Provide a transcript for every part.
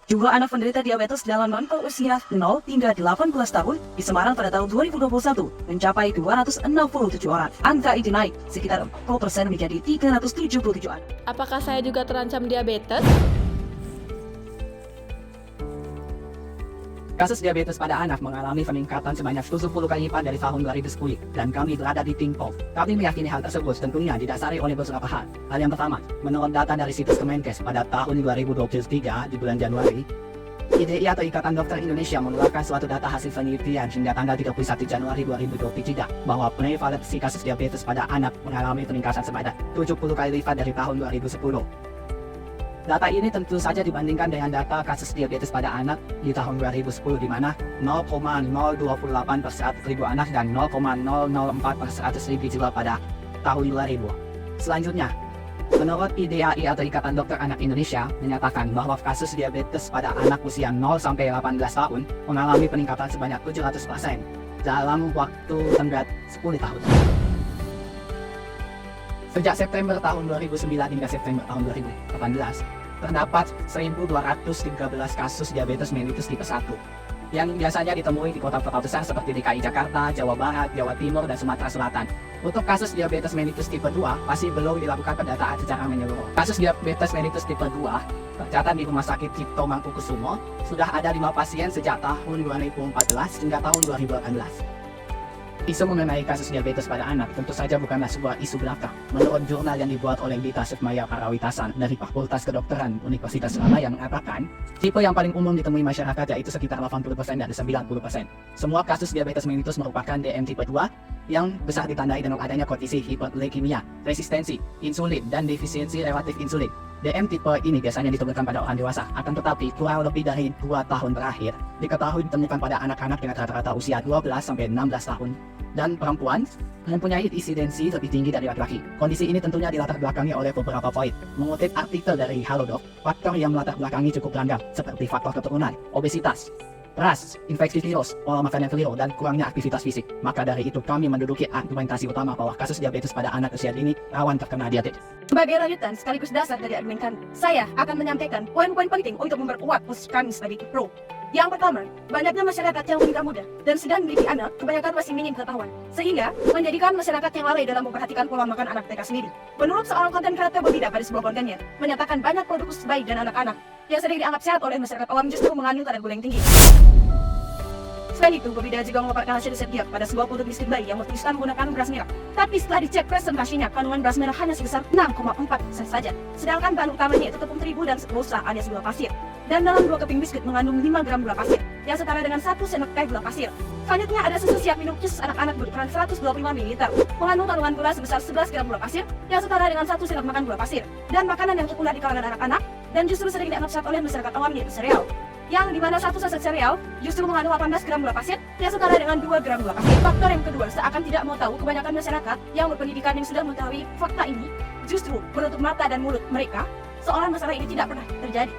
Jumlah anak penderita diabetes dalam rentang usia 0 hingga 18 tahun di Semarang pada tahun 2021 mencapai 267 orang. Angka itu naik sekitar 40% menjadi 377 anak. Apakah saya juga terancam diabetes? Kasus diabetes pada anak mengalami peningkatan sebanyak 70 kali lipat dari tahun 2010 dan kami berada di Timpol. Kami meyakini hal tersebut tentunya didasari oleh beberapa hal. Hal yang pertama, menurut data dari situs Kemenkes pada tahun 2023 di bulan Januari, IDI atau Ikatan Dokter Indonesia mengeluarkan suatu data hasil penelitian hingga tanggal 31 Januari 2023 bahwa prevalensi kasus diabetes pada anak mengalami peningkatan sebanyak 70 kali lipat dari tahun 2010. Data ini tentu saja dibandingkan dengan data kasus diabetes pada anak di tahun 2010 di mana 0,028 per 100.000 anak dan 0,004 per 100.000 jiwa pada tahun 2000. Selanjutnya, menurut IDAI atau Ikatan Dokter Anak Indonesia menyatakan bahwa kasus diabetes pada anak usia 0 sampai 18 tahun mengalami peningkatan sebanyak 700% dalam waktu tenggat 10 tahun. Sejak September tahun 2009 hingga September tahun 2018, terdapat 1.213 kasus diabetes mellitus tipe 1 yang biasanya ditemui di kota-kota besar seperti DKI Jakarta, Jawa Barat, Jawa Timur, dan Sumatera Selatan. Untuk kasus diabetes mellitus tipe 2 masih belum dilakukan pendataan secara menyeluruh. Kasus diabetes mellitus tipe 2 tercatat di Rumah Sakit Cipto Mangkukusumo sudah ada 5 pasien sejak tahun 2014 hingga tahun 2018. Isu mengenai kasus diabetes pada anak tentu saja bukanlah sebuah isu belaka. Menurut jurnal yang dibuat oleh Dita Sukmaya Parawitasan dari Fakultas Kedokteran Universitas Surabaya mengatakan, tipe yang paling umum ditemui masyarakat yaitu sekitar 80% dan 90%. Semua kasus diabetes mellitus merupakan DM tipe 2 yang besar ditandai dengan adanya kondisi hiperglikemia, resistensi insulin, dan defisiensi relatif insulin. DM tipe ini biasanya ditemukan pada orang dewasa, akan tetapi kurang lebih dari 2 tahun terakhir diketahui ditemukan pada anak-anak dengan rata-rata usia 12 sampai 16 tahun dan perempuan mempunyai insidensi lebih tinggi dari laki-laki. Kondisi ini tentunya dilatar belakangi oleh beberapa poin. Mengutip artikel dari Halodoc, faktor yang melatar belakangi cukup beragam seperti faktor keturunan, obesitas, ras, infeksi virus, pola makan yang keliru, dan kurangnya aktivitas fisik. Maka dari itu kami menduduki argumentasi utama bahwa kasus diabetes pada anak usia dini rawan terkena diabetes. Sebagai lanjutan sekaligus dasar dari argumen kami, saya akan menyampaikan poin-poin penting untuk memperkuat posisi kami sebagai pro. Yang pertama, banyaknya masyarakat yang menikah muda dan sedang memiliki anak kebanyakan masih minim pengetahuan, sehingga menjadikan masyarakat yang lalai dalam memperhatikan pola makan anak mereka sendiri. Menurut seorang konten kreator berbeda pada sebuah kontennya, menyatakan banyak produk khusus bayi dan anak-anak yang sering dianggap sehat oleh masyarakat awam justru mengandung kadar gula yang tinggi. Selain itu, Bebida juga memaparkan hasil riset dia pada sebuah produk biskuit bayi yang bertuliskan menggunakan beras merah. Tapi setelah dicek presentasinya, kandungan beras merah hanya sebesar 6,4% saja. Sedangkan bahan utamanya yaitu tepung terigu dan seklosa alias gula pasir. Dan dalam 2 keping biskuit mengandung 5 gram gula pasir, yang setara dengan 1 sendok teh gula pasir. Selanjutnya ada susu siap minum khusus anak-anak berukuran 125 ml, mengandung kandungan gula sebesar 11 gram gula pasir, yang setara dengan 1 sendok makan gula pasir. Dan makanan yang populer di kalangan anak-anak, dan justru sering dianggap sehat oleh masyarakat awam yaitu sereal. Yang dimana 1 saset sereal justru mengandung 18 gram gula pasir yang setara dengan 2 gram gula pasir. Faktor yang kedua, seakan tidak mau tahu kebanyakan masyarakat yang berpendidikan yang sudah mengetahui fakta ini justru menutup mata dan mulut mereka seolah masalah ini tidak pernah terjadi.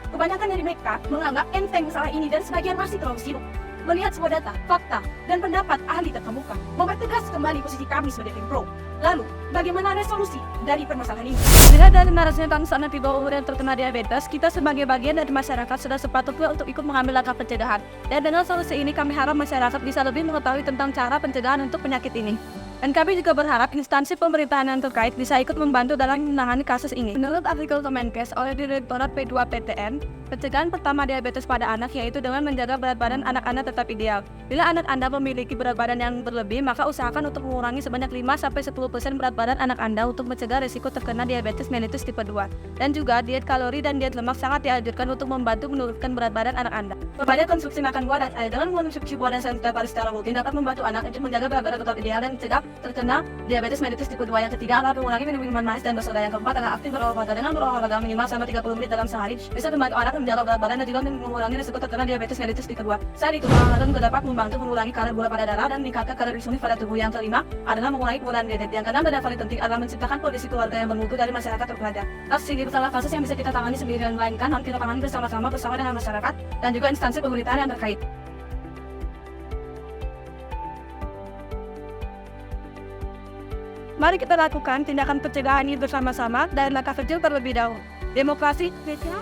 Kebanyakan dari mereka menganggap enteng masalah ini dan sebagian masih terlalu sibuk melihat sebuah data, fakta, dan pendapat ahli terkemuka, mempertegas kembali posisi kami sebagai tim pro. Lalu, bagaimana resolusi dari permasalahan ini? Dilihat dari narasinya bangsa anak di bawah umur yang terkena diabetes, kita sebagai bagian dari masyarakat sudah sepatutnya untuk ikut mengambil langkah pencegahan. Dan dengan solusi ini kami harap masyarakat bisa lebih mengetahui tentang cara pencegahan untuk penyakit ini. Dan kami juga berharap instansi pemerintahan yang terkait bisa ikut membantu dalam menangani kasus ini. Menurut artikel Kemenkes oleh Direktorat P2PTN, pencegahan pertama diabetes pada anak yaitu dengan menjaga berat badan anak-anak tetap ideal. Bila anak Anda memiliki berat badan yang berlebih, maka usahakan untuk mengurangi sebanyak 5-10% berat badan anak Anda untuk mencegah risiko terkena diabetes mellitus tipe 2. Dan juga diet kalori dan diet lemak sangat dianjurkan untuk membantu menurunkan berat badan anak Anda. Perbanyak konsumsi makan buah dan air dengan mengonsumsi buah dan sayur setiap hari secara rutin dapat membantu anak untuk menjaga berat badan tetap ideal dan mencegah terkena diabetes mellitus tipe 2. Yang ketiga adalah mengurangi minum minuman manis dan bersoda. Yang keempat adalah aktif berolahraga. Dengan berolahraga minimal selama 30 menit dalam sehari bisa membantu anak menjaga berat badan dan juga mengurangi risiko terkena diabetes mellitus tipe 2. Selain itu, olahraga juga dapat membantu mengurangi kadar gula pada darah dan meningkatkan kadar insulin pada tubuh. Yang kelima adalah mengurangi penggunaan gadget. Yang keenam dan paling penting adalah menciptakan kondisi keluarga yang bermutu dari masyarakat terpelajar. Kasus ini bukanlah kasus yang bisa kita tangani sendiri dan melainkan harus kita tangani bersama-sama dengan masyarakat dan juga instansi pemerintahan yang terkait. Mari kita lakukan tindakan pencegahan ini bersama-sama dan langkah kecil terlebih dahulu. Demokrasi bisa